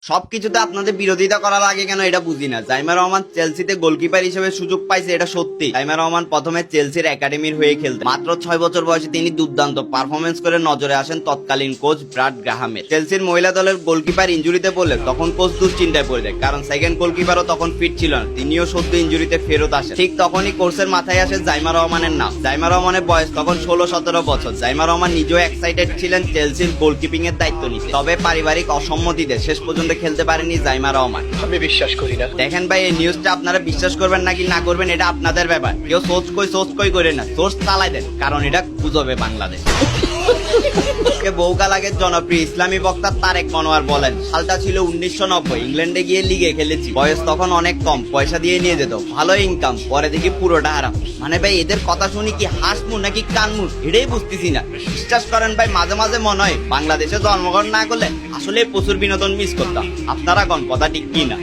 সবকিছুতে আপনাদের বিরোধিতা করা লাগে কেন এটা বুঝি না। জাইমা রহমান চেলসিতে গোলকিপার হিসেবে সুযোগ পাইছে, এটা সত্যি। জাইমা রহমান প্রথমে চেলসির একাডেমির হয়ে খেলতে মাত্র 6 বছর বয়সে তিনি দুর্দান্ত পারফরমেন্স করে নজরে আসেন তৎকালীন কোচ ব্রাড গ্রাহামের। চেলসির মহিলা দলের গোলকিপার ইনজুরিতে পড়লে তখন কোচ দুশ্চিন্তায় পড়ে যায়, কারণ সেকেন্ড গোলকিপারও তখন ফিট ছিল না, তিনিও সদ্য ইনজুরিতে ফেরত আসেন। ঠিক তখনই কোচের মাথায় আসে জাইমা রহমানের নাম। জাইমা রহমানের বয়স তখন 16-17 বছর। জাইমা রহমান নিজেও এক্সাইটেড ছিলেন চেলসির গোলকিপিং এর দায়িত্ব নিতে, তবে পারিবারিক অসম্মতিতে শেষ পর্যন্ত খেলতে পারেনি জাইমা রহমান। আমি বিশ্বাস করি না। দেখেন ভাই, এই নিউজটা আপনারা বিশ্বাস করবেন নাকি না করবেন এটা আপনাদের ব্যাপার। কেউ সোচ কই করে না, সোর্স চালাই দেন, কারণ এটা গুজবে বাংলাদেশ। বহুকাল আগের জনপ্রিয় ইসলামী বক্তা তারেক মনোয়ার বলেন, সালটা ছিল 1990, ইংল্যান্ডে গিয়ে লিগে খেলেছি, বয়স তখন অনেক কম, পয়সা দিয়ে নিয়ে যেত, ভালো ইনকাম, পরে দেখি পুরোটা হারাম। মানে ভাই এদের কথা শুনি কি হাসমু নাকি কানমু এটাই বুঝতেছি না। বিশ্বাস করেন ভাই, মাঝে মাঝে মনে হয় বাংলাদেশে জন্মগ্রহণ না করলে আসলে প্রচুর বিনোদন মিস করতাম। আপনারা কোন কথা ঠিক কি না?